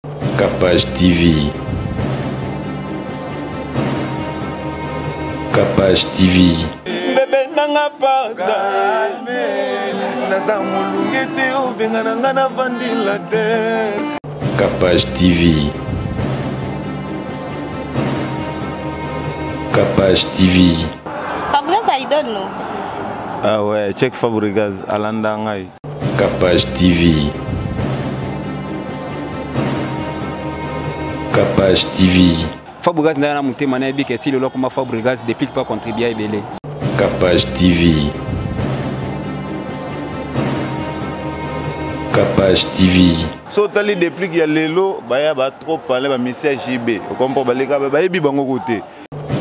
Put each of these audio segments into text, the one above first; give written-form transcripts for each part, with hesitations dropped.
Capage TV. Capage TV. Bébé nanga pardon. Capage TV. Capage TV. Fabregas Aïdon, non? Ah ouais, check Fabregas Alandangai. Capage TV. Capage TV. Fabregas n'a pas monté mané bi qu'est-il le comme Fabregas depuis pas contribuer à belé. Capage TV. Capage TV. Sotali depuis qu'il y a l'élo, baya ba trop parler ba message JB. On comprend ba les gars ba yebi bango côté.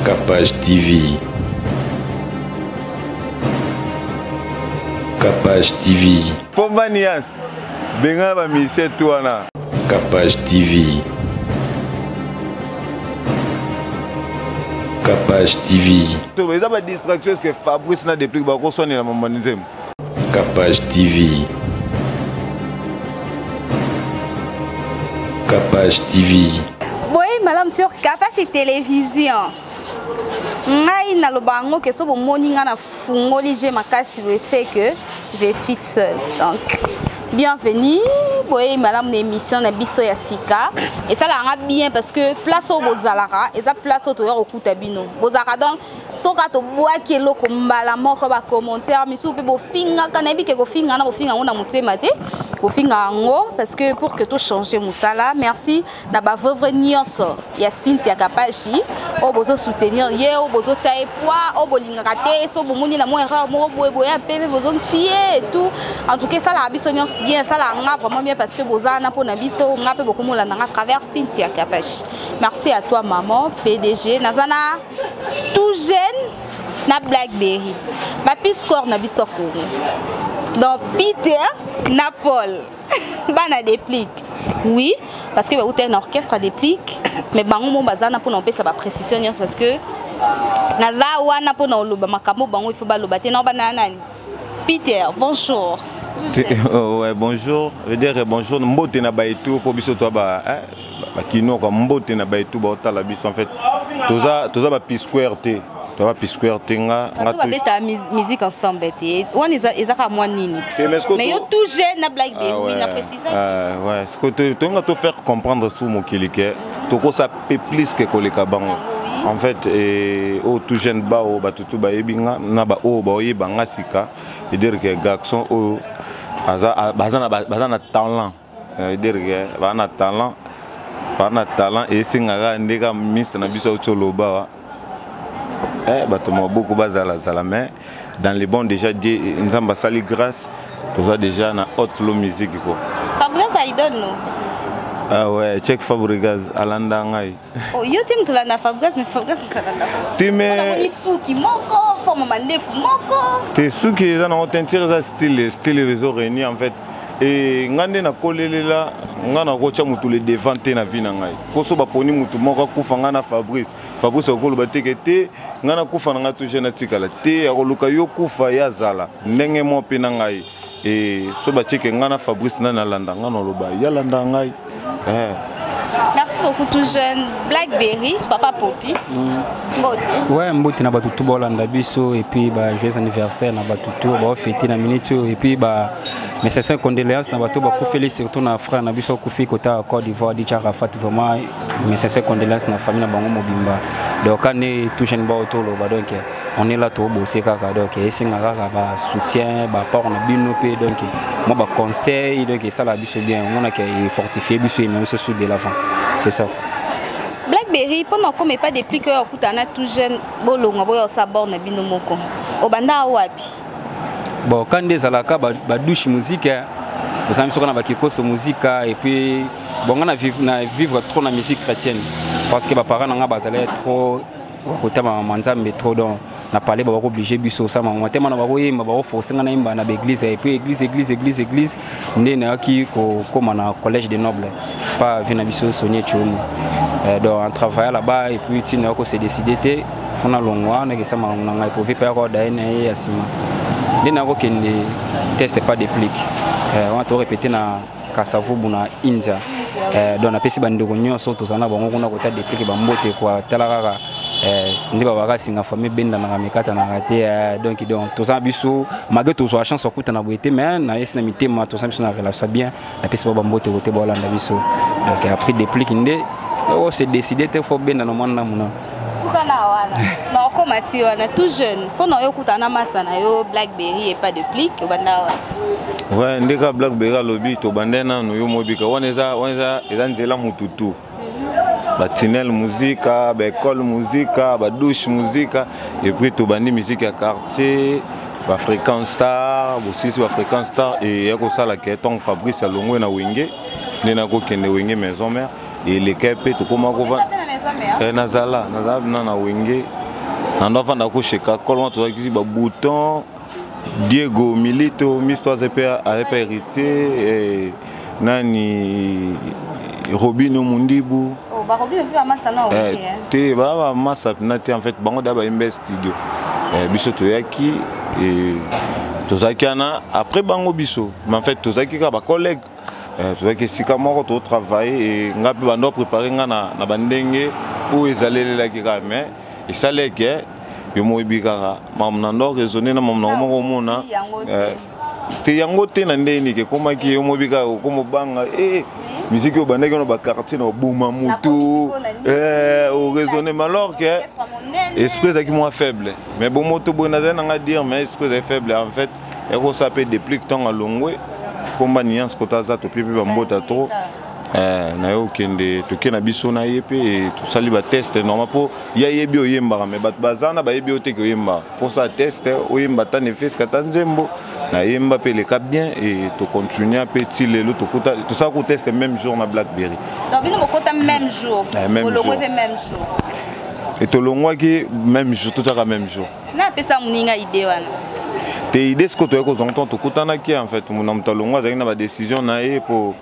Capage TV. Capage TV. Pomba nias. Benga ba message toi na. Capage TV. Capage TV. Tu vois pas distraction que Fabrice n'a depuis ba ko sonner la maman nzem. Capage TV. Capage TV. Oui, madame, sur Capage Télévision. Ngai na lobango que so bomoni nga na fungoli je makasi we c'est que je suis seule. Donc bienvenue. Oui, madame, une émission na biso ya sika et ça la bien parce que place au bozalara et ça place au toyo okuta bino. Bozaka donc soka to boa kelo ko mbala moko ba commentaire misu pe bo finga kana bi ke ko finga na ko finga ona mutema te. Ko finga ngo parce que pour que tout changer musala. Merci na ba vivre nyonso ya Cynthia Capage o bozo soutenir ye o bozo tae poids o bolinga te so bomuni na mo erreur mo boye un peu bozo sié et tout. En tout cas ça la biso nyonso bien ça la nga vraiment bien parce que bozana pour na biso nga pe beaucoup mola na travers Cynthia Capage. Merci à toi maman PDG nazana tout jeune na Blackberry. Ma piscor na biso ko. Donc Peter na Paul bana déplique. Oui, parce que vous un orchestre à déplique mais bango mon bazana pour n'empêcher ça va précision parce que naza wana pour na loba makamo bango il faut ba loba te na bana nani. Peter, bonjour. Ouais, bonjour. Je veux dire bonjour. Mbote na baitu pour biso toi ba kino comme mbote na baitu ba otala biso en fait. Toza ba P-Square T. Toza P-Square T nga nga tu ta musique ensemble té. On ezaka moi nini. Mais yo tout jeune na Blackberry oui na préciser. Ouais, ce que tu nga te faire comprendre sous mon kilike. Toko ça peut plus que koleka bango. En fait au tout jeune ba o ba tutu ba yebinga na ba o ba yeba nga sika. Et dire que garçon au bazana talent dire que bana talent et singara ndeka ministre na biso choloba bato beaucoup bazala mais dans les bons déjà nzamba sali grâce tout déjà na haute lo musique quoi Fabregas Aïdon non. Ah ouais, check Fabregas Alandangai. Oh yo tim to la na Fabregas mais Fabregas Alandangai. Timé ni suki moko forme mandefu moko. Te suki za na otentir za style réseau réuni en fait. Et ngande na kolelela ngana ko cha mutu le devant na vie na ngai. Koso ba poni mutu moko kufa ngana Fabrice okolo bateke te ngana kufa nga to jeune tikala te akoluka yo kufa ya zala ndenge mo pe na ngai. Et so ba cheke ngana Fabrice na landa ngana loba ya landa ngai. Merci beaucoup tout jeune Blackberry papa Popi. Ouais mboti na batutu bolanda biso et puis ba joyeux anniversaire na batutu ba fêter na minute et puis ba mes sincères condoléances na batu ba kufeli surtout na frère na biso kufi kota Côte d'Ivoire di Rafat vraiment mes sincères condoléances na famille na bango mobimba donc quand tout jeune ba autour ba donc on est là to bosser kaka donc esinga kaka ba soutien ba part na bino pe donc moi ba conseil donc ça la biso bien on a que fortifier biso et même sous de l'avant c'est ça. Blackberry pendant qu'on met pas des plis que okutana tout jeune bolonga boyo sa borne bino moko obanda wapi bon quand des alaka ba douche musique vous savez qu'on a ba kikoso musique et puis bon on a vivre trop la musique chrétienne parce que ba parents nga bazala trop côté ma nzambe trop donc na parler ba obligé biso ça ma tellement na ba yemba ba forcer nga na yemba na église et puis église ndena ki ko comme na collège des nobles pas venir biso sonner tchomo donc en travaillant là-bas et puis tu n'as que c'est décidé te fona longwa na que ça ma nga pour vivre pas d'aina ya sima ndena ko kende test pas déplique on va te répéter na Kasavu buna India donc napesi bandeko nyonso tozana bango kuna kota déplique bambote kwa talaka ndi babaka singa famille benda na mikata na raté donc tozana biso malgré tozwa chance okuta na boité mais na yesi na mitema tozana biso na relation bien napesi bambote kote bolanda biso donc après déplique ndé on s'est décidé te faut benda na mwana muna suka na wana na okomati wana tout jeune pona yo kutana masa na yo Blackberry et pas de plique obanda wana ouais ndeka Blackberry alobi to bandena no yo mobika waneza nzela mututu ba tunnel musique ba école musique ba douche musique et puis to bandi musique à quartier ba fréquence star aussi ba fréquence star et yako sala ke ton Fabrice Alongo na wenge nena ko kende wenge maison mère et les kepe to koma ko va nazala na wenge nando fanda ko sheka kolon to ki ba bouton Diego Milito Misto APA héritier et nani Robino Mundibu oh ba Robino puis amasa na ok te ba massa na te en fait bango da ba imbe studio biso to yaki et tozaki ana après bango biso mais en fait tozaki ka ba collègue tozaki sika moko to travailler et ngapi bando préparer nga na bandenge ou ezaleli ki ka mais et ça les que yo moibika mamna ndo raisonner na mamna moko mona te yango te na ndeni ke koma ki yo moibika ko mobanga musique au bandage no ba quartier no bouma moto au raisonner alors que esprit qui moins faible mais bon moto bon na dire mais esprit est faible en fait et ko s'appelle déplique temps à longwe komba niance kota za to pipi ba mbota trop na yo kende to kena biso na yepe et tout ça li ba test normal po ya yebi oyemba mais bat bazana ba yebi ote ko yemba faut ça test oyemba ta ne fes kata nzembo na yemba pe le cap bien et to continuer à petit lelo to kota tout ça ko test même jour na Blackberry donc bino kota même jour même jour même jour et to longwa ki même jour tout ça même jour na pesa muninga idée wana te idée ce que to ko zonton to kota na ki en fait mon am to longwa za na ba décision na e pour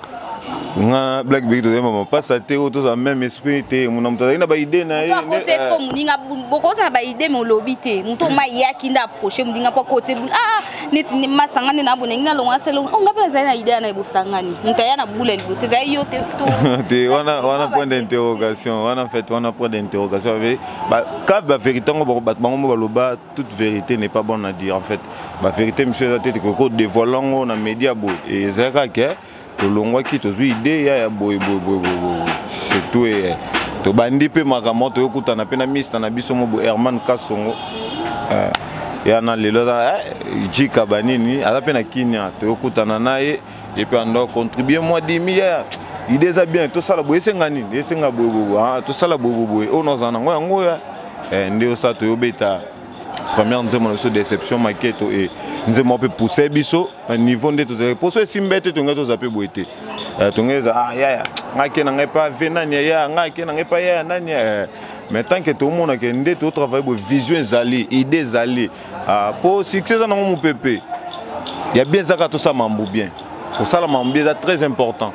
nga Blackberry to maman pas ça te auto ça même esprit te mon am to na ba idée na e côté est-ce que muninga boko ça ba idée mo lobité muto ma yaki nda approcher muninga pas côté neti masangane na bonengi na longa selo onga pe za na idée na ibusangani mutaya na bula liboso za yo te wana point d'interrogation wana en fait wana point d'interrogation avec ka ba vérité ngo ba bango ba loba toute vérité n'est pas bonne à dire en fait ba vérité monsieur za tete ko dévoilant na média bo et zaka ke to longwa ki to zui idée ya boy c'est tout et to bandi pe makamo to yokutana pe na mista na biso mo bo Herman Kasongo yana lelo jika banini ala pe na kinya to yokutana naye et puis ando contribuer moi 10 milliards idée za bien to sala boye senga nini esenga boye to sala boye ono zana ngo ya ndio sa to yobeta première nzemo na déception maquette et nzemo pe pousser biso na niveau ndeto za poso simbete to ngato za pe boete to ngeza ya ngake na ngepa venani ya ngake na ngepa ya nani mais tant que tout le monde a ndeto travail bo vision zali idée zali pour succès na ngo pepe ya bien zaka to sa mambu bien pour ça la mambu bien très important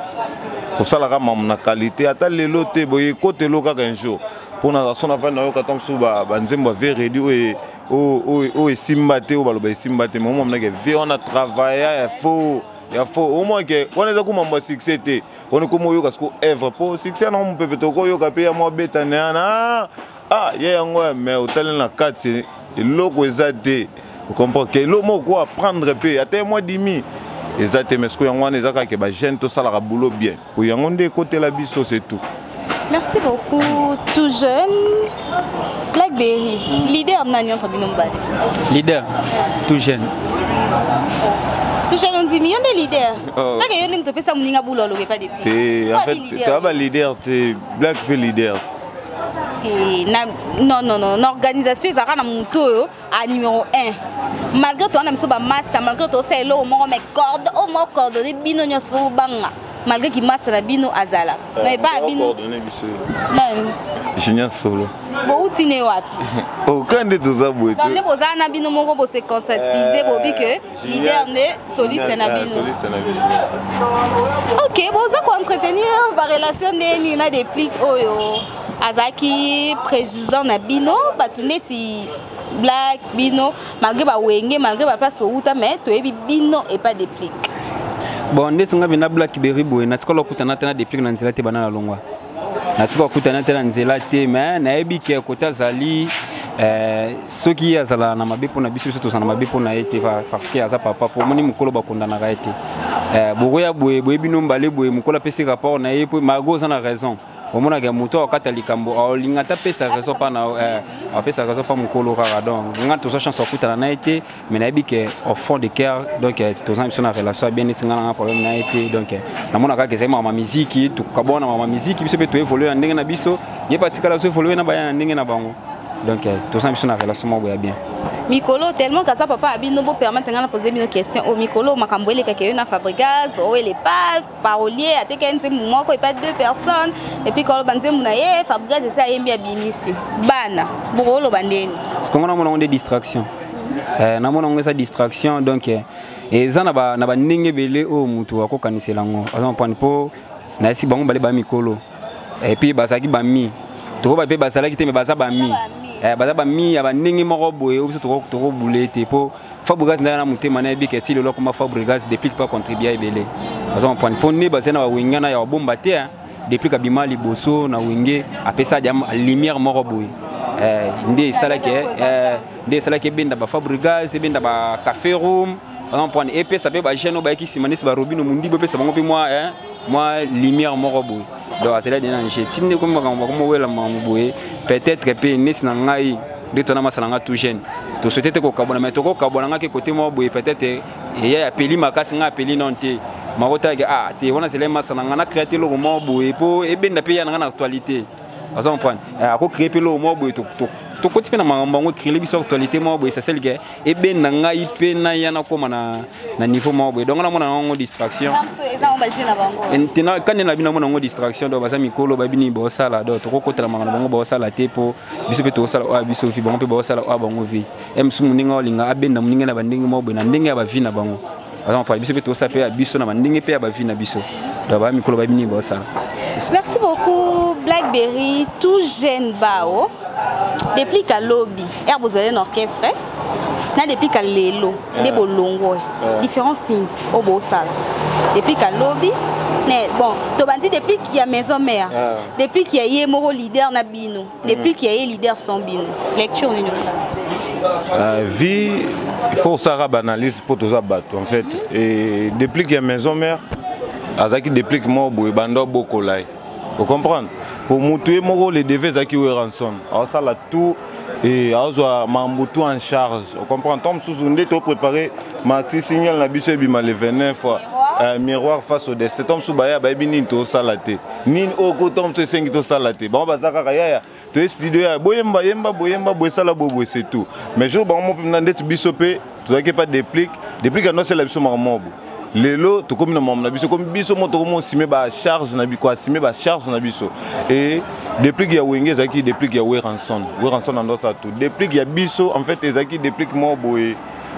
pour ça la mambu na qualité ata lelo te boye côté loka un jour pour na son avant na yo katom suba banzembo veredi o esimbate o baloba esimbate mais moi na ke vie on a travaillé il faut au moins que on est comme un succès te on est comme yo parce que œuvre pour succès na mo pepe to ko yo ka pe ya mo beta na ya ngo mais hôtel na 4 loko ezate vous comprenez que lo mo quoi prendre pe ata moi dimi ezate mais ce que yango ezaka ke ba jeune to sala ka boulot bien pour yango ndé côté la biso c'est tout. Merci beaucoup, tout jeune. Blackberry, leader nani entre binombale. Leader, tout jeune. Tout jeune on dit million de leaders. Ça que yo n'imto pesa muninga boulot le pas depuis. En fait, tu as leader, tu Blackberry leader. Non, l'organisation est à numéro 1. Malgré toi, on a mis un master, malgré toi, c'est là où on met corde, au moins coordonné, bino nyos banga. Malgré qu'il master la bino azala. Non, pas bino. Non. Génial solo. Bon, où tu n'es wapi? Aucun de tous aboués. Donc, les beaux-arts na bino moko pour se conscientiser, pour que leader ne soliste na bino. Ok, bon, ça pour entretenir la relation de des plics oyo. Azaki président na bino batuneti Black bino malgré ba wenge malgré ba place pour uta mais to ebi bino et pas des plics. Bon, ndé singa bina Black Berry boy, natika lokutana tena depuis na nzela te bana longwa. Natika lokutana tena nzela te, mais na yebi ke kota zali soki azala na mabepo na biso to sana mabepo na été parce que aza papa pour moni mukolo bakonda na été. Boya boy boy bino mbale boy mukolo pesi rapport na yepo mago za na raison. Omona ke muto akata likambo olinga ta pesa raison pa na pesa raison pa mukolo kaka donc nga to sa chance okutana na été mais na yebi ke au fond de cœur donc to za na relation bien etinga na problème na été donc na mona ka ke c'est ma musique to kabona ma musique biso pe to évoluer na ndenge na biso ye patikala so évoluer na baya na ndenge na bango donc to za na relation mo boya bien. Mikolo tellement que ça papa abino bo permettre ngana poser une question au Mikolo makambo ele kake na Fabregas o ele pas parolier ateke nze moko et pas deux personnes et puis quand banze munaye Fabregas esa yembi abimisi bana bolo bandeni ce qu'on a mon de distraction na mon esa distraction donc et ça na ba ndenge belé o mutu akokanisela ngo on prend po na esi bango bale ba Mikolo et puis basaki ba mi to ba pe basalaki te me baza ba mi bazaba mi aba ndenge moko boye obiso toko boulete po Fabregas na mutema na bi ketile lo comme Fabregas depuis pas contribuer ebele baza on prend pone bazena ba wingana ya bomba te depuis ka bima liboso na winge apesa jam lumière moko boye ndé sala ke benda ba Fabregas benda ba café room on prend epé ça pe ba jeune ba ki simanisi ba robino mundi be pesa bango pe moi lumière moko boye donc c'est là dedans j'ai tine comme wela mamboye peut-être que nesi na ngai ndetona masalanga tout jeune to souhaiter ko kabona mais to ko kabona ngaki côté mo boye peut-être ya appeli makasi nga appeli non te makota ah te wana c'est les masalanga na créer le mo boye po ebenda pe ya na actualité ça on prend ako créer pe le mo boye to ko tipena mangambo créer biso actualité mo boye c'est celle que ebenda ngai pe na yana koma na niveau mo boye donc na mona ngo distraction Maintenant, quand on a bien une distraction, donc baza Mikolo babini bo sala donc to ko tela mangana bango bo sala te po biso pe to sala o biso fi bango pe bo sala o bango vi em su muninga olinga abenda muninga na bandingi mo bona ndenge ya ba vi na bango bazon pa biso pe to sala pe biso na bandingi pe ya ba vi na biso donc ba Mikolo babini bo sala. Merci beaucoup Black Berry tout jeune bao depuis ka lobby er vous allez en orchestre na depuis ka lelo de bolongo différence signe au bo sala depuis qu'à lobby bon to bandi depuis qu'il y a maison mère depuis qu'il y a moro leader na bino depuis qu'il y a leader sans bino lecture ni vie il faut ça banalise pour tout ça battre en fait et depuis qu'il y a maison mère azaki depuis que moi boy bando boko lai vous comprenez pour mutuer moro les devez zaki ou ranson alors ça la tout et azo mambutu en charge vous comprenez tom sous-ondé to préparer maxi signal na biso bima le 29 fois miroir face au destin tom subaya ba bini to salate nin oko tom se sengi to salate bon bazaka kaya to studio ya boyemba boyesala bobo c'est tout mais jour ba mo na ndet biso pe to zaki pas déplique non c'est la biso mamobo lelo to comme na mom na biso comme biso mo to mo sime ba charge na bi ko sime ba charge na biso et depuis qu'il y a wenge zaki depuis qu'il y a weranson ndo ça tout depuis qu'il y a biso en fait ezaki depuis que mo boye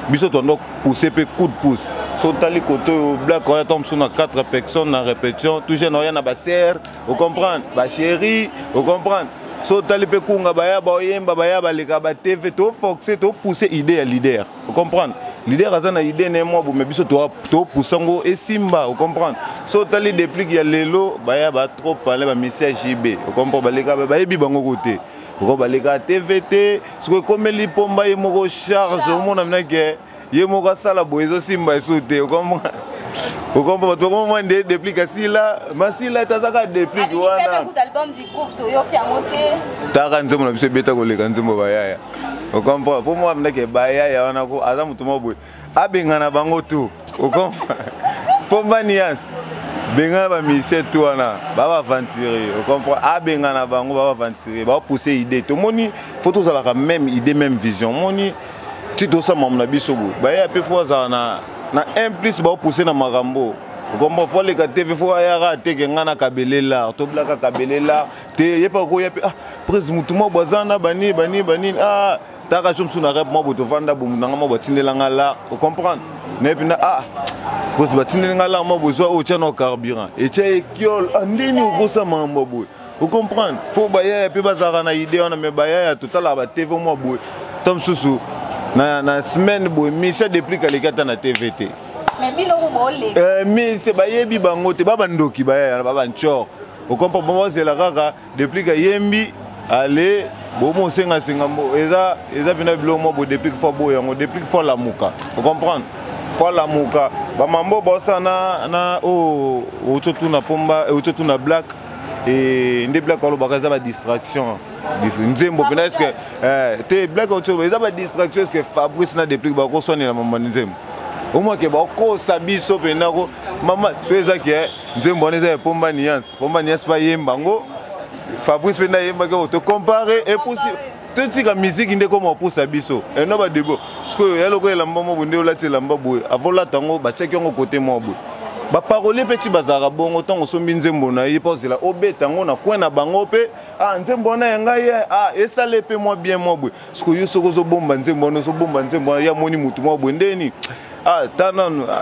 biso to ndo pousser pe coup de pouce so tali côté black on tombe sur 4 personnes en répétition tout jeune rien na ba sœur vous comprenez ba chérie vous comprenez so tali pe kunga baya ba yemba baya ba leka ba TV to foxer to pousser idée à leader vous comprenez leader azana idée ne moi mais biso to poussango et simba vous comprenez so tali depuis qu'il y a lelo baya ba trop parler ba message JB vous comprenez ba leka ba yebi bango côté vous comprenez ba leka TVT ce que comme li pomba ye moko charge au monde amna que ye moko sala boezo simba sauter vous comprenez vous comprenez tout moment depuis que si là masila tazaka depuis wana album du groupe to yoki amote taka nzemo na biso beta ko leka nzemo bayaya vous comprenez pour moi amna que bayaya wana ko aza mutu moboy abengana bango tout vous comprenez pomba nias bengana ba mise tout wana ba aventurer vous comprenez abengana bango ba aventurer ba pousser idée to moni photo za la même idée même vision moni ti to sa mam na biso bo bayaya pe fois na un plus ba pousser na marambo comme faut les TV faut ya te ngana kabelela to blaka kabelela te yepa ko yepa ah prise mutuma bazana bani ah taka chomsu na rep mo boto vanda bum na mo batindela ngala vous comprendre mais puis ah prise batindela ngala mo bozo o tchano carburant et tché kiol andini ko sa mambo boy vous comprendre faut baya pe bazara na idée on mais baya total ba TV mo boy tom susu na semaine boy mission depuis que les gars na TVT Mais bino bolé. Mais c'est bayebi bango te baba ndoki baba nchor. Au comprend bon c'est la kaka depuis que yembi aller bomo senga mbo eza bina bilomo bo depuis que fo boyango depuis que fo la muka. Vous comprenez? Fo la muka. Ba mambo bossa na o ochotu na pomba ochotu na black et ndé black alo bakaza ba distraction. Nzembo pena est-ce que te black ocho eza ba distraction est-ce que Fabrice na depuis ba ko soni na mama nzembo. Au moins que ba ko sabiso pena ko mama soeza ke nzembo neza pomba nuance pa yembango Fabrice pena yemba ko te comparer et possible toute la musique inde comme pour sabiso et non ba debo parce que yalo ko elamba mo bonde olati lamba boye avola tango ba check ngo côté mo boye ba parole petit bazara bongo tango sombi nzembo na ye pose la obeta ngo na coin na bango pe nzembo na yanga ye esale pe moi bien mo boye parce que yo soko zo bomba nzembo no so bomba nzembo ya moni mutu mo boye ndeni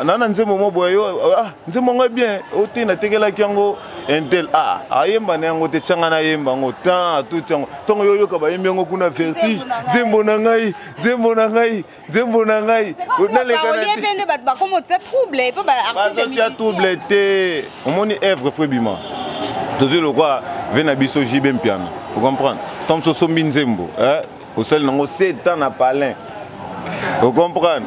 nana nzembo mo boye yo nzembo ngo bien otina tekela kyango entel ayemba na yango te changa na yemba ngo ta tout chango tongo yo ka ba yemba ngo kuna vertige nzembo na ngai na le kana ti pende bat ba komo tsa trouble pe ba artiste musicien trouble te omoni œuvre frébima tozi le quoi vena biso jibe mpiana vous comprenez tom so sombi nzembo au sel nango 7 ans na palin vous comprenez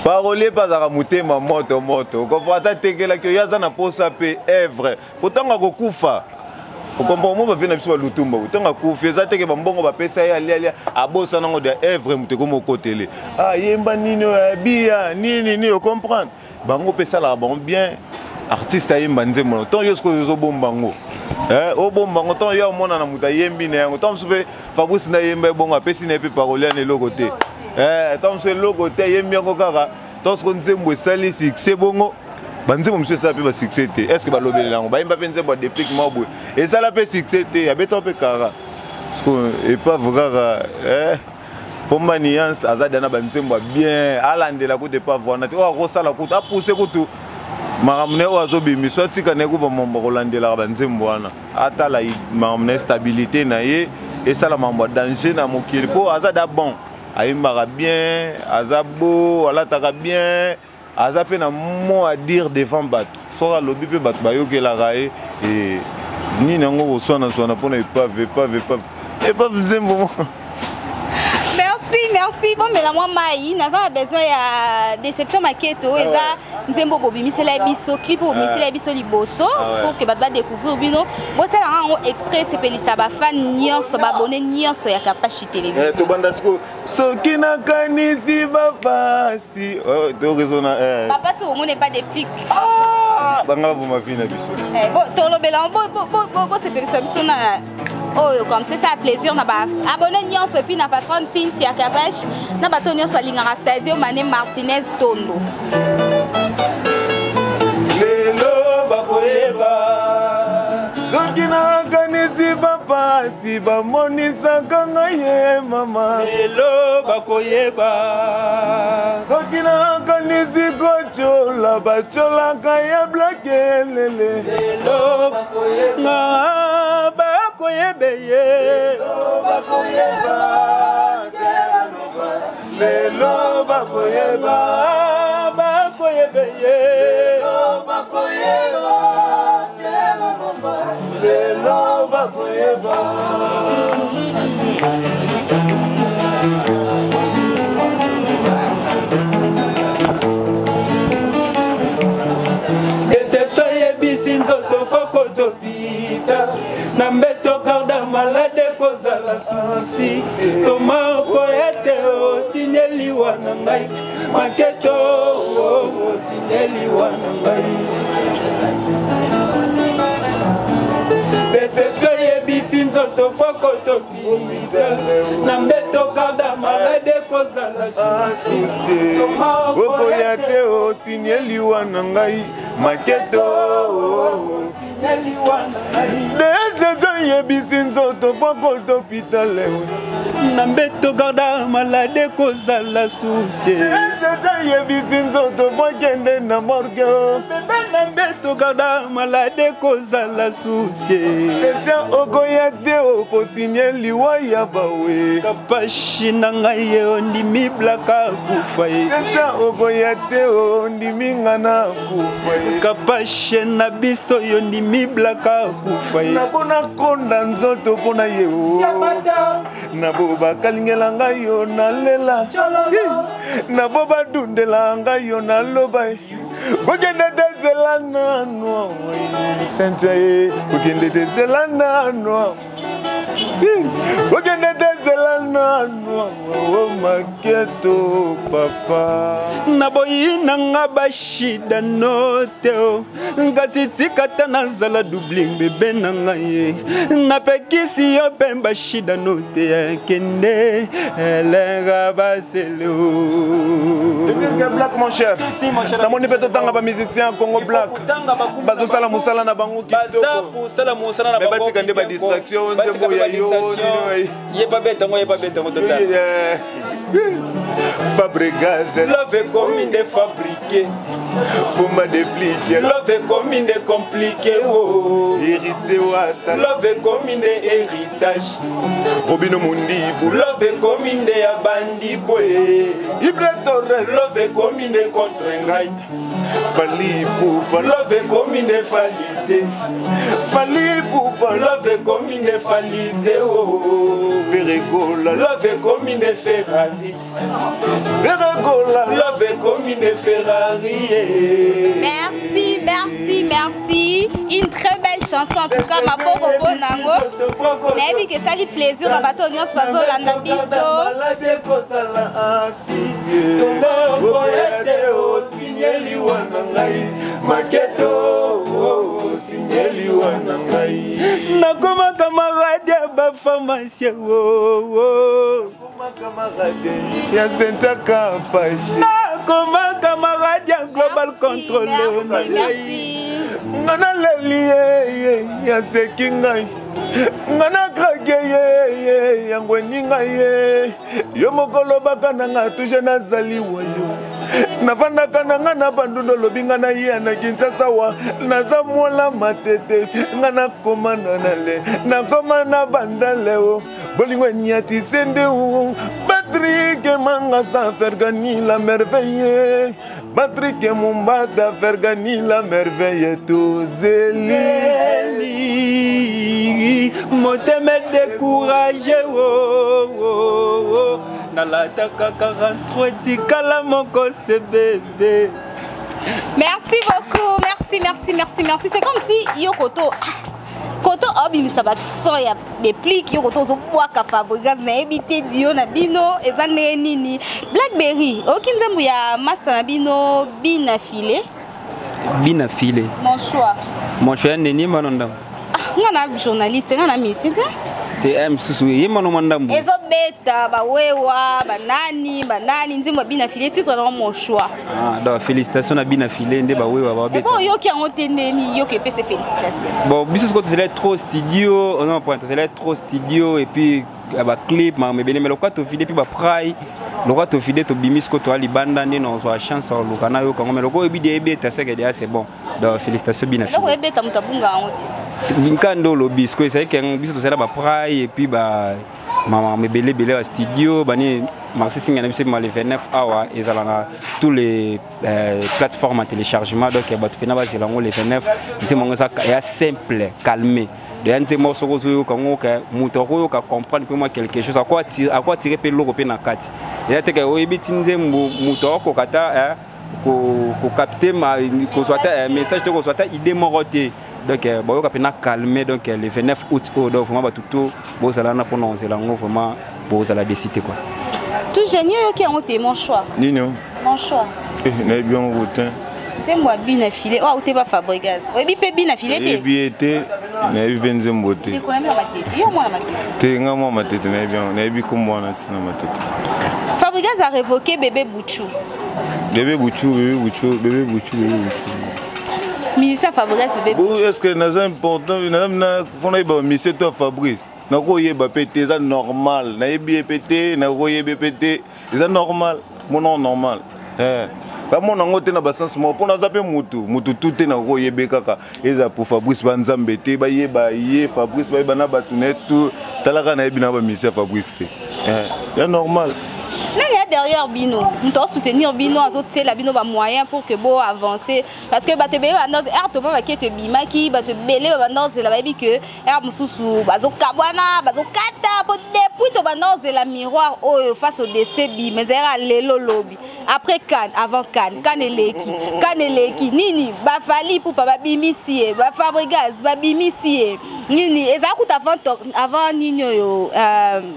parole pas à mutema moto comprends ta tekela que yaza na posa pe œuvre pourtant ko kufa o comprends mo ba vena biso lutumba utanga kufa za teke bambongo ba pesa ya lia abosa nango de œuvre muteko mo kotele yemba nini bia nini o comprendre bango pesa la bon bien artiste yemba nzembo ton yo sko zo bombango o bombango ton yo mona na muta yembi na yango ton super Fabrice na yemba bongo pesi na pe parole na logote tant c'est le côté yembi yango kaka tant ce qu'on nzembo sali succès bongo banzembo monsieur ça pe ba succès te est-ce que ba lobela yango ba yemba pe nzembo depuis mo boy et ça la pe succès te ya beto pe kara parce que et pas vrai pomba nuance azada na ba nzembo bien alandela ko de pas voir na te o ko sala ko a pousser ko tout maramne o azobimi so tika ne ko ba momba ko landela ba nzembo wana ata la maramne stabilité na ye et ça la mambo danger na mokili po azada bon aïmara bien, azabo, alataka bien, azapé na mot à dire devant bat. Sora lobby pe bat bayo ke la rae et ni nango sona pour ne pas nzembo. Merci. Bon, mais la moi maï, naza besoin ya déception maquetto, eza nzembo bobi misela biso clip bobi misela biso liboso pour que batba découvrir bino. Bon c'est là un extrait c'est pelisa ba fan nyonso ba abonné nyonso ya Kapashi télévision. To banda soki na kanisi ba fasi. To raisonna papa si au monde pas des pics. Banga bo ma fille na biso. Bon to lobela bon c'est pelisa biso na oh comme c'est ça plaisir na ba abonné nyonso et puis na patron Cynthia Kapashi na bato nyonso alingara Sadio Mané Martinez Tondo lelo bakoyeba soki na kanisi papa si bamonisaka ngai mama lelo bakoyeba soki na kanisi kochola bacholaka ya blakelele lelo bakoyeba bakoyebeye bakoyeba lelo bakoyeba bakoyebeye bakoyeba lelo bakoyeba déception yebisi nzoto foko topita na mbeto garda malade kozala susi toma okoyete osinyeliwa na ngai maketo osinyeliwa na ngai déception yebisi nzoto foko topita na mbeto garda malade kozala susi toma okoyete osinyeliwa na ngai maketo osinyeliwa na ngai déception yebisinzo to poko d'hôpital. Nambeto garda malade koza la souci. Yebisinzo to pokende na morgue. Nambeto garda malade koza la souci. Tete okoyate oko signer liwa ya bawe. Kapashi na ngai ondimi blaka kufai. Tete okoyate ondimi ngana kufai. Kapashi na biso yondimi blaka kufai. Nakona konda nzoto pona yeo. Nabo bakalingela ngai yo nalela. Nabo badundela ngai yo naloba. Bokende dezelana no. Sente bokende dezelana no. Bokende dezelana no. Oh maketo papa. Naboyina nga bashida note. Ngasitika tana zala dubling bebe na ngai. Napekisi yo pemba shida note ya kende. Elenga baselo. Black mon cher. Si mon cher. Namoni peto tanga ba musicien Congo Black. Bazo sala musala na bango kitoko. Sala musala na bango. Mais batika nde ba distraction nzembo ya yo. Yeba beta ngo total. Fabregas. Love est comme une fabriquée. Pour ma dépliquer. Love est comme une compliqué. Oh. Hérité wata. Love est comme une héritage. Obino mundi. Love est comme une abandi boy. Ibra Torres. Love est comme une contre-engaille. Fali poupa. Love est comme une falisée. Fali poupa. Love est comme une falisée. Oh. Ferregola. Love est comme une Ferrari. Ferregola. Love est comme une Ferrari. Merci, merci, merci. Une très belle chanson en tout cas, ma pauvre Bonango. N'aimez que ça lui plaisir, la bateau on se passe au Landabiso. Nakoma camarade ba pharmacie ya Senta Kapashi. Nakoma camarade global contrôleur. Merci. Ngana leli ya sekingai. Ngana krake ya ngweni ngai. Yo mokolo bakana nga tuje nazali wayo. Navandaka nanga na bandundo lobinga na ye na Kinshasa wa naza mola matete ngana komana nale na komana bandale o bolingo nyati sende o Patrick Mangasa Fergani la merveille Patrick Mumbata Fergani la merveille tozeli moteme découragé Nalataka 43 tikala moko se bébé. Merci beaucoup, merci. C'est comme si Yokoto obi misabakiso ya des plis qui Yokoto zo boaka Fabregas na ebité dio na bino ezane nini. Blackberry, okinzembu ya master na bino bina filé. Bina filé. Mon choix neni manonda. Ngana journaliste, ngana musique. TM susu yemano mandambu. Ezo beta ba wewa banani nzimba bina filé titre na mon choix. Ah donc félicitations na bina filé nde ba wewa ba beta. Bon yo ki ngotendeni yo ke pese félicitations. Bon biso ko tozela trop studio, on en point tozela trop studio et puis ba clip mais bene mais lokwa to vidé puis ba prai. Lokwa to vidé to bimis ko to ali banda ni no so chance au lokana yo kango mais lokwa ebide ebeta c'est que c'est bon. Donc félicitations bina filé. Lokwa ebeta mutabunga ngote. Linkando lobby parce que c'est que biso to sala ba prai et puis ba maman me belé au studio bani Marcy Singa na le 29 awa ezalanga tous les plateformes à téléchargement donc ba tupena ba zelango le 29 ntimongo ça ya simple calmé de yanze morceau ko zo ko ngoka muto ko ka comprendre pour moi quelque chose à quoi tirer pe loko pe na kati ya te ka oyebiti nzembo muto ko kata ko capter ma ko soit message ko soit idée moroté. Donc, on va calmer donc le 29 août. Donc, vraiment, tout bon, ça là pour nous, c'est là vraiment pour ça la décider quoi. Tout génial qui ont été mon choix. Nino. Mon choix. N'est bien rotin. C'est moi bien filé. Oh, t'es pas Fabregas. Oui, bien filé. Bien été. N'est bien zemboté. Tu connais ma tête. Yo moi ma tête. T'es vraiment ma tête. N'est bien comme moi na ma tête. Fabregas a révoqué bébé Bouchou. Bébé Bouchou. Musicien Fabrice bébé. Est-ce que c'est important? On a musicien Fabrice. C'est normal. C'est normal. Mon nom normal. Mon nom est na sens mo pona zape mutu tout na royebe kaka eza pour Fabrice Banzambe te ba ye Fabrice ba bana batunet tout talaka na ebina ba musicien Fabrice te. C'est normal. Là, il y a derrière Bino. Nous devons soutenir Bino, azoter la Bino va moyen pour que beau avancer. Parce que te bébé dans air to pas qui te bima qui te belé dans la baby que air mususu bazo kabwana bazo kata pour depuis to dans la miroir face au décès bi mais era lelo lobby. Après Cannes, avant Cannes, Caneleki, Nini, Bafali pour pas bimissier, Bafabrigas, Babimissier. Nini, et ça coûte avant Nino,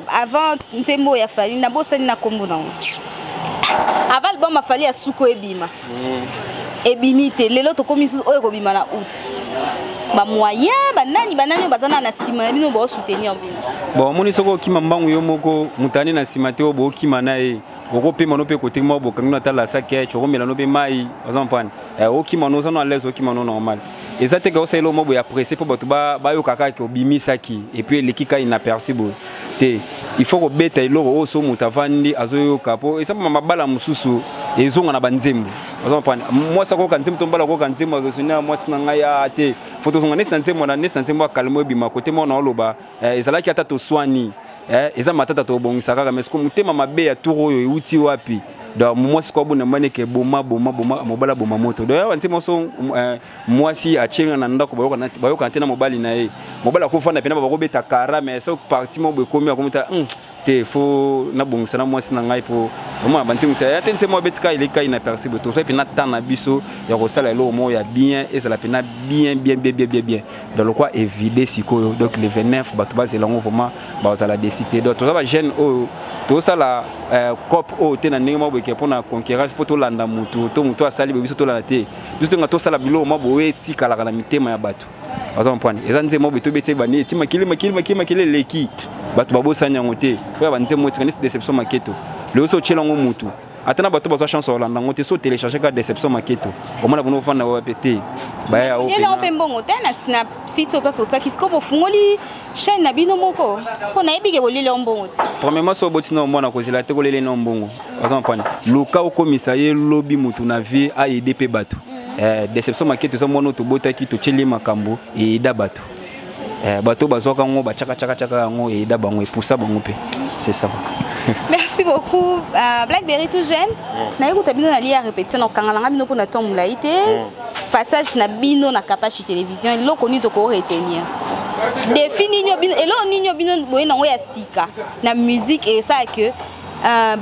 avant Nzembo ya Fali, na bossa na kombo na. Avant le bon ma Fali à Souko et Bima. Et Bimite, les autres commissions au Bima na août. Ba moyen, banani bazana na sima, bino bo soutenir Bima. Bon, moni soko ki mambangu yo moko mutani na sima te obo ki manae. Oko pe mano pe côté mo bo kangna tala sake, choko melano pe mai, ozampan. Oki mano ça no à l'aise, oki mano normal. Et ça te ga oselo mo bo ya pressé pour bato ba yo kaka ki obimisa ki et puis l'équipe inapercible. Te il faut robeta iloko oso mutavandi azoyo kapo et ça mama bala mususu ezonga na banzembo. Ozampan. Moi ça ko kanzembo tombala ko kanzembo azosina moi sinanga ya te. Photo zonga nestanzembo na nestanzembo kalmo bima côté mo na oloba ezalaki ata to swani. Eza matata to bongisa kaka mais ko mutema mabe ya turo yo uti wapi donc moi siko bona mane ke boma mobala boma moto donc wanti moso moi si a chenga na ndako bayo kantena mobali na ye mobala ko fana pena ba ko beta kara mais so parti mo be komi akomita te fo na bongisa na moi si na ngai po moi banti musa ya tente mo betika ile kai na percible to so pena tana biso ya ko sala lo mo ya bien et ça la pena bien dans le quoi évidé siko donc le 29 bato ba zelango vraiment ba za la décider donc to ça jeune to ça la cop o te na ndenge mo ke pona concurrence po to landa mutu to mutu asali biso to landa te juste nga to sala bilo mo bo eti kala kana mitema ya bato azon point ezanze mo beto bete bani ti makile leki bato babosa nyango te fo ba nze mo tika ni déception maketo le so chelango mutu atana bato bazo chance olanda ngote so télécharger ka déception maketo o mona bono fana wa pété ba ya o pe na pembongo te na snap site place otaki sko bo fungoli chaîne na bino moko ko na ebike bolile mbongo te premièrement so botina mona ko zela te ko lele no mbongo azon point luka o komisa ye lobby mutu na vie a aider pe bato déception maketo so mona to botaki to cheli makambo e da bato bato bazoka ngo ba chaka ngo e da bango e poussa bango pe c'est ça. Merci beaucoup. Blackberry tout jeune. Na écoute bino na lia répétition na kangala bino pour na tombe laïté. Passage na bino na capacité télévision lo koni to ko retenir. Défini nyo bino elo ninyo bino boye na ngo ya sika na musique et ça que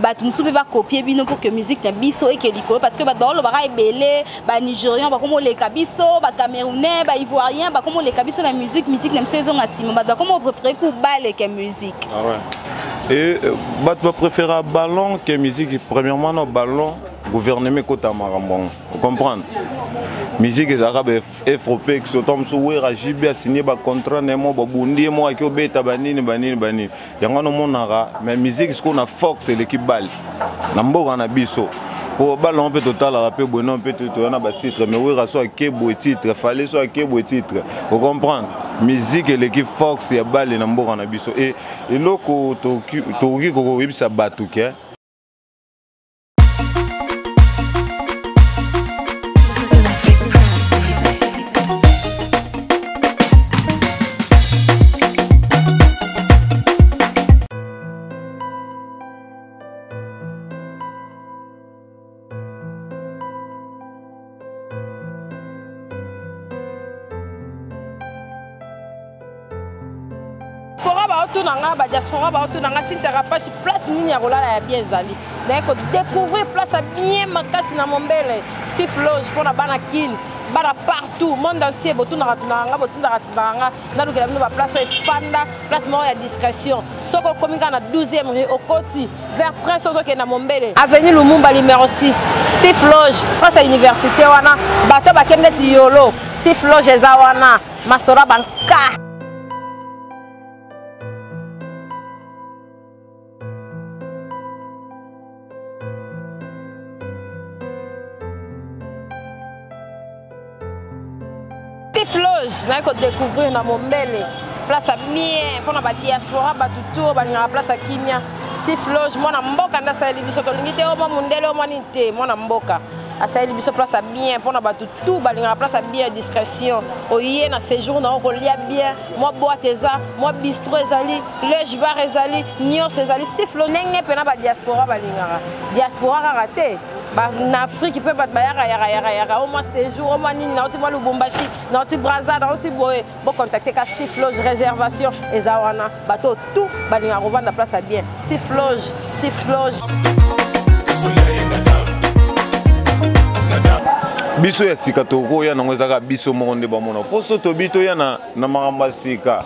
bato musupe ba copier bino pour que musique na biso et que likolo parce que bato lo ba ebele ba nigérian ba comme les kabiso ba camerounais ba ivoirien ba comme les kabiso na musique na saison asima ba comme préférer ku bale que musique. Ah ouais. Et je préfère ballon que musique. Premièrement, le ballon, gouvernement côté Marambon. Vous comprenez? Musique les arabes FOP qui sont tombés sur le Jibi a signé un contrat, Nemo, Babundi, moi qui obéit à Banini. Il y a un moment mais musique ce qu'on a force c'est l'équipe balle. Nambo on a biso. Pour ballon on peut total rappeler bon on peut tout on a bas titre mais oui raso à beau titre fallait soit beau titre. Vous comprenez? Musique et l'équipe Fox il y a balle Nambo on a biso et loko to ko ça batuke. Ba diaspora ba otunanga sintaka page place nini ya kolala ya bien ezali na ko découvrir place bien makasi na Mombele Steve Loge pona bana kin bana partout monde entier botunanga tunanga botindaka tindanga na lukela bino ba place efanda place moko ya discrétion soko komika na 12e rue okoti vers Prince Ozoke na Mombele avenue Lumumba numéro 6 Steve Loge place à université wana bato bakende ti yolo Steve Loge eza wana masora banka. Sifloge, na ko découvrir na Mombele. Place à bien, pour la diaspora, batuto, balinga place à Kimia. Sifloge, moi na mboka nda sa libiso to lingite o mundele o manite, moi na mboka. Asa libiso place à bien, pour la batuto, balinga place à bien discrétion. Oye na séjour na ko lia bien, moi boîte eza, moi bistrot ezali, lèche bar ezali, nyos ezali. Sifloge nenge pe na ba diaspora balinga. Diaspora raté. En Afrique, peut pas au moins séjour, au moins na Lubumbashi, na Braza, na Boé, bon contacter ka Sifloge réservation et zawana, bateau tout, balinga revendre la place à bien. Sifloge, Sifloge. Biso ya sika toko ya nangozaka biso monde ba mona. Poso to bito ya na maramba sika.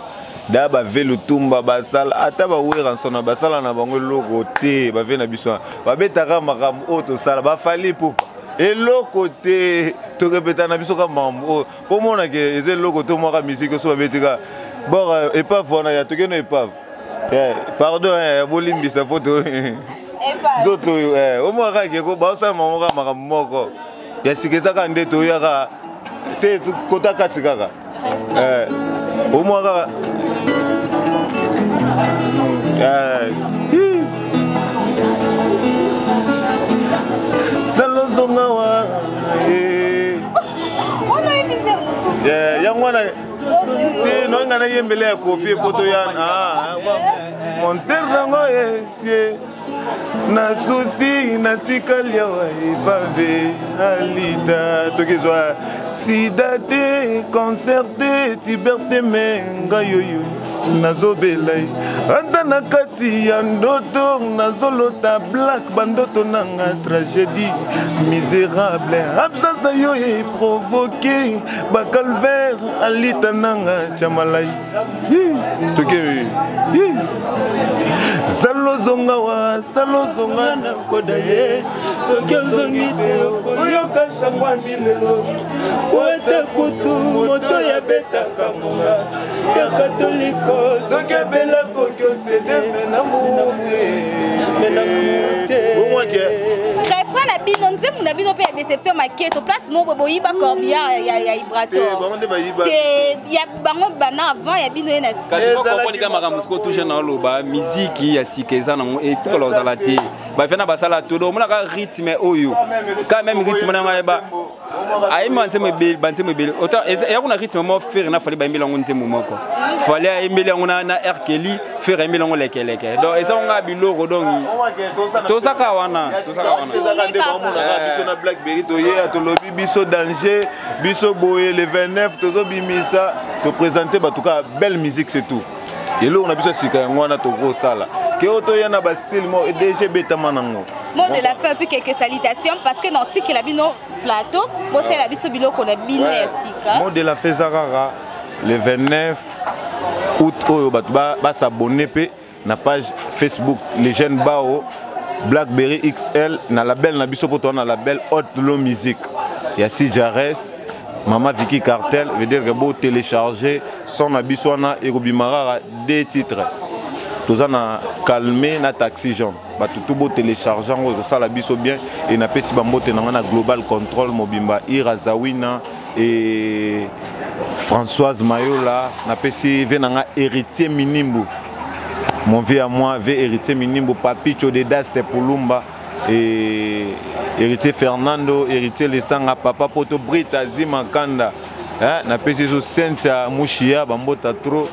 Da ba velo tumba basala ata ba wera sona basala na bango loko te ba ve na biso ba betaka makam oto sala ba fali pupa eloko te to repeta na biso ka mambo po mona ke eze loko to mo ka musique so ba beteka bon epave wana ya toke no epave pardon bolimbi sa photo zoto o mo ka ke ko ba sa mamo ka makam moko ya sikeza ka ndeto ya ka te kota katikaka o mo ka Salozonga wa yangwana te no ngana yembele ya kofi poto ya monter ngo esie na souci na tikalia wa ipave alita tokezwa sidate concerté liberté menga yoyo nazobelai anta na kati ya ndoto nazolota black bandoto nanga tragédie misérable absence na yo provoqué bakalvaire alita nanga chamalai toke salozonga na kodaye soki ozongi te oyoka sangwa milelo oete kutu moto ya betaka monga ya katoliko soki abela koki osede mena refrain na bino nzembo na bino mpe ya déception maketo place mo boyiba corbia ya ibrato te ya bango bana avant ya bino ye na sika makambo siko touche na oloba miziki ya sika eza nango etikala ozala te bafena basala todo omonaka rythme oyo quand même rythme na ngai ba ayimba nzembo ebele autant eya kuna rythme mo faire na fali bayembela ngo nzembo moko fali ayembela ngo na erkeli faire ayembela ngo lekeleke donc eza nga biloko donc tosaka wana biso na Blackberry toye atolobi biso danger biso boye le 29 tozobimisa to présenter batuka belle musique c'est tout et là on a biso sika ngwana to gros sala ke oto yana ba style mo DG betama nango mot de la fin puis quelques salutations parce que dans tique la bino plateau bo c'est la biso biloko na bino ya sika mot de la fezarara le 29 août oyo ba s'abonner pe na page Facebook les jeunes bao Blackberry XL na label na biso poto na label Haute Lo Musique ya si Jares Mama Vicky Cartel veut dire que beau télécharger son abiso na erobimara deux titres toza na calmer na taxi jaune ba tout beau téléchargeant ça la biso bien et na pesi bambote na global control mobimba Irazawina et Françoise Mayola na pesi venanga héritier Minimbu. Mon vieux à moi, vieux héritier Minimbo, Papicho de Daste Pulumba, et héritier Fernando, héritier Lesanga, Papa Poto Brita, Zima Kanda, na pesi so Sentia Mouchia, Bambota Tro,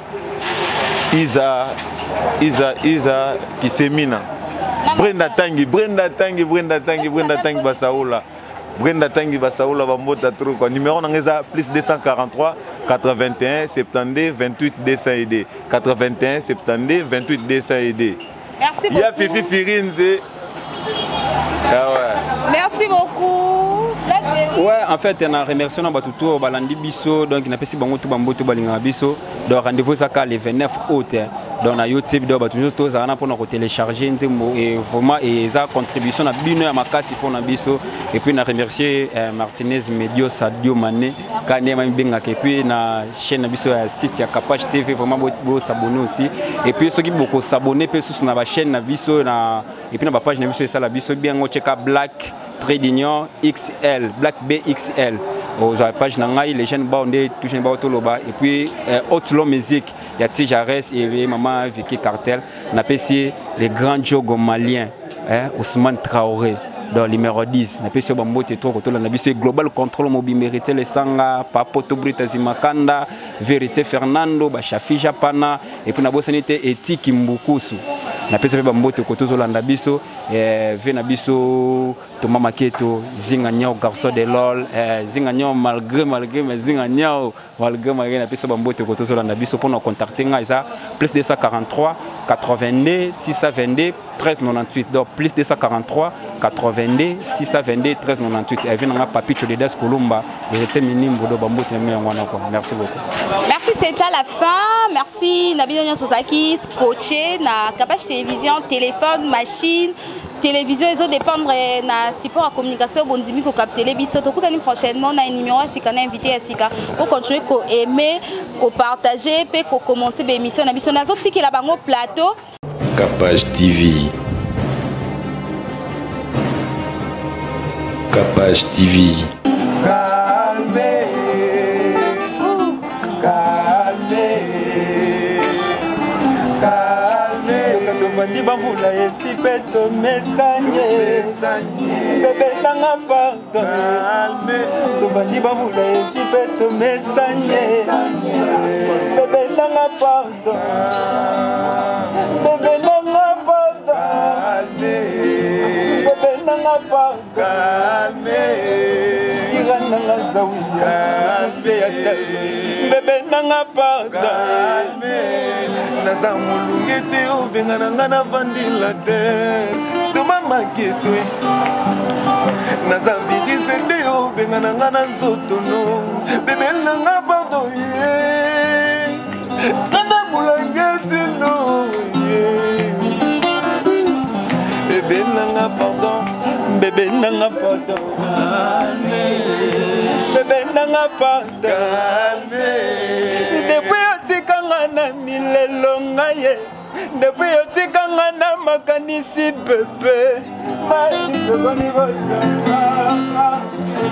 Isa Kisemina, Brenda Tangi Basaoula. Brenda Tangi Basaoula Bambota Tro, numéro n'angeza plus 243 81 72 28 200 aidés 81 72 28 200 aidés. Merci beaucoup. Il y a Fifi Firinze. Ah ouais. Merci beaucoup. Ouais, en fait, on a remercié notre balandi biso donc il a passé bango tout bamboto balinga biso donc rendez-vous ça le 29 août donc na YouTube donc toujours tous ana pour nous télécharger nzembo et vraiment et ça contribution na bino ya makasi pour na biso et puis na remercier Martinez Medio Sadio Mané kane ma benga et puis na chaîne na biso ya site ya Kapage TV vraiment beau s'abonner aussi et puis ceux qui beaucoup s'abonner pe sous na ba chaîne na biso na et puis na ba page na biso ça la biso bien ngo check Black Trait d'Union XL, Black BXL. aux pages nangai les jeunes baondé tout jeune baotoloba et puis Haute-Lo musique il y a Tijares et maman Vicky Cartel n'a pas les grands jogo maliens Ousmane Traoré dans numéro 10 n'a pas sur bambote trop kotola na biso global contrôle mobi mérité les sanga papoto Brita Zimakanda vérité Fernando ba Shafi Japana et puis na bosanité éthique Mbukusu na pesa pe bambote kotozo landa biso ve na biso Thomas Maketo zinga nyao garçon de lol zinga nyao malgré mais zinga nyao malgré na pesa bambote kotozo landa biso pour nous contacter nga isa plus 243 82 622 1398 donc plus 243 82 622 1398 et vient Papicho de Das Colomba et rete minimbo do bambote ngwana ko merci beaucoup. Merci, c'est déjà la fin. Merci Nabila Nyosposaki, coaché na Capage télévision, téléphone, machine, télévision, ils ont dépendre na support à communication bondimi ko cap télé biso to kutani prochainement na numéro asika na invité asika pour continuer ko aimer, ko partager, pe ko commenter be émission na biso na zo tiki la bango plateau. Capage TV. Capage TV. Bandi bambula esi peto mesanye bebe nanga pardon calme to bandi bambula esi peto mesanye bebe nanga pardon bebe nanga pardon calme bebe nanga pardon calme irana la zawiya calme bebe nanga pardon calme naza mulungete obenga nanga na vandila te Thomas Maketo naza vidise te obenga nanga na nzoto no bebe nanga pardon ye naza mulungete no bebe nanga pardon bebe nanga pardon bebe nanga pardon depuis otikanga na milelo ngaye depuis otikanga na makanisi bebe maisogoni bosanga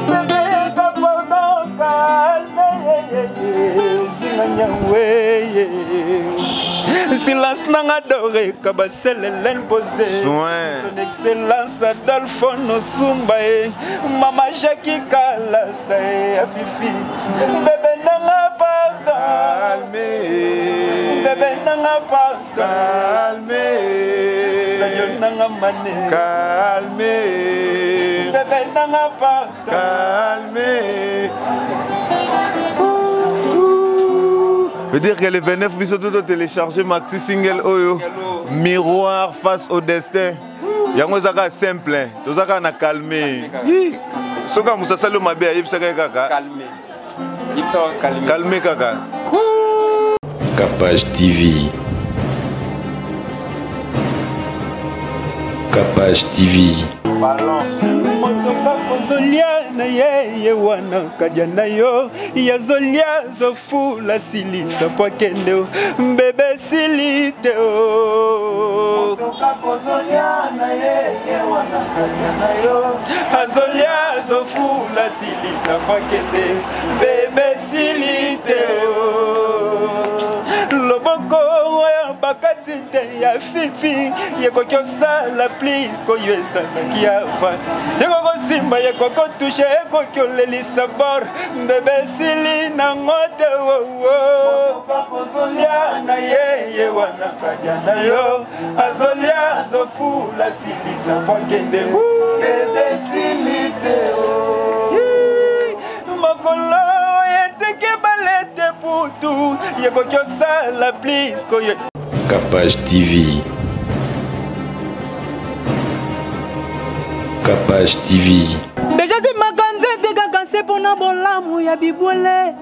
bebe ka pardon calme zinganyawe silence nanga doré kabaselelen posé soin son excellence Adolphe Nosumba mama Jackie Kalasa Afifi bebe nanga pardon calme bebe nanga pardon calme sayo nanga mane calme bebe nanga pardon calme. veut dire que le 29 biso tout télécharger maxi single oyo miroir face au destin yango zaka simple tozaka na calmer soka musasalo mabe ayebisaka kaka Calmer. Calmer. calmer kaka. Capage TV. Capage TV. Motoka kozolia na ye wana kadiana yo ya zolia zofula silisa pwakende mbebe silite o motoka kozolia na ye wana kadiana yo azolia zofula silisa pwakende mbebe silite o loboko ya bakati te ya fifi yekoki osala please koyesa nakiava yekoko simba yekoko tushe ekoki olelisa bor mbebe sili nango te wowo azolia na ye wana kadia na yo azolia azofula silisa pwakende mbebe sili te mokolo yeteke balete putu yekoki osala please koye. Capage TV. Capage TV. Beja si makanze te kakase pona bolamu ya bibwele.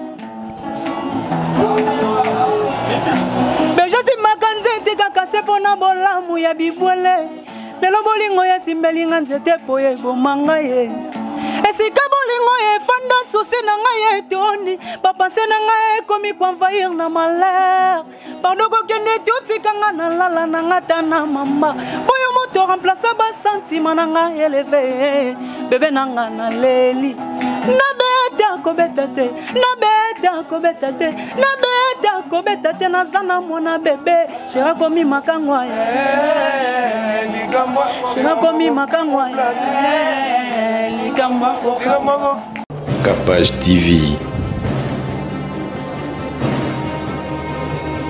Beja si makanze te kakase pona bolamu ya bibwele. Lelo bolingo ya simbelinga nzete poye bomanga ye. Esika bolingo ye fanda susi na ngaye toni. Bapanse na ngaye komi kwa envahir na malheur. Pardon kokende tutikanga na lala na ngata na mama. Boyo moto remplace ba sentiment na nga élevé. Bébé nanga na leli. Na beta kobeta te nabeta kobeta te nabeta kobeta te nazana mwana bebe shera komi makangwa shera komi makangwa ligamba Capage TV.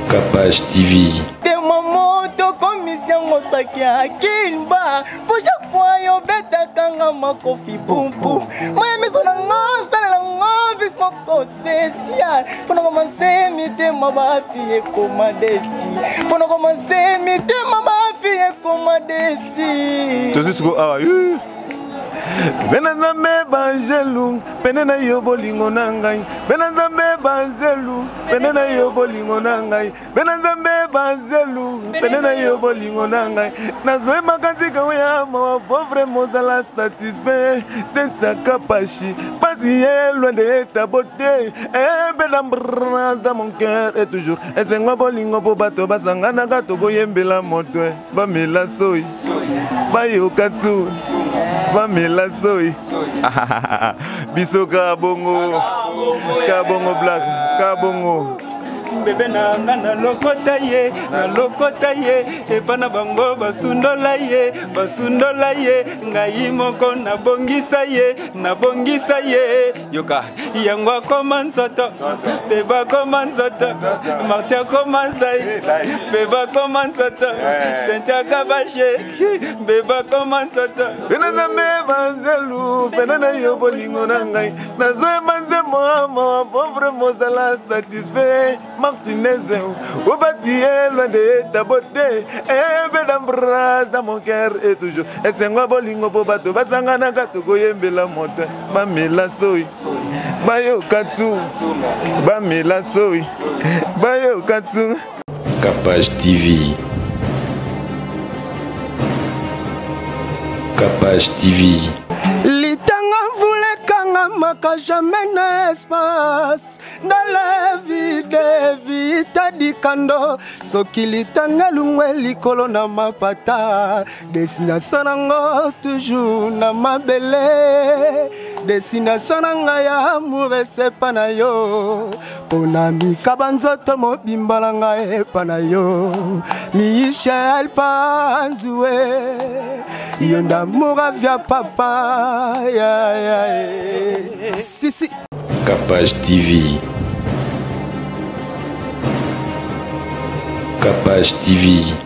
Capage TV. Moto commission osaki akinba pour chaque fois yo beta kanga makofi pumpu moi maison na ngasa na ngovis moko spécial pour nous commencer mité mama fille commandesi pour nous commencer mité mama fille commandesi to siko Benazambe banjelu penena yo bolingo nangai Benazambe banjelu penena yo bolingo nangai Benazambe banjelu penena yo bolingo nangai Nazoe makanzika ya ma pauvre mozala satisfait Senza capachi Pasi loin de ta beauté Benambras dans mon cœur et toujours Esengwa bolingo po bato basangana gato goyembela moto Bamela soy Bayo katsu Bamela soy Biso kabongo black kabongo bebe na nga na lokota ye epana bango basundola ye ngai moko na bongisa ye yoka yango akoma nzoto beba koma nzoto martia koma nzai beba koma nzoto sentia kabashe beba koma nzoto Benazambe banzelu penana yo bolingo na ngai nazoe manze mama pauvre mozala satisfait Martinez, au basi loin de ta beauté, Benambras dans mon cœur et toujours. Et c'est moi bolingo po bato, basangana gato goyembela moto, Bamela soy, Bayo katsu, Bamela soy, Bayo katsu. Capage TV. Capage TV. Litanga voulait kanga maka jamais n'espace dans la vie de vita di kando soki litanga lungwe likolo na mapata destination nango toujours na mabele destination nanga ya amour esepa na yo pona mikaba nzoto mobimba na ngai epa na yo Michel Panzoué Yonda moura via papa Si Capage TV. Capage TV.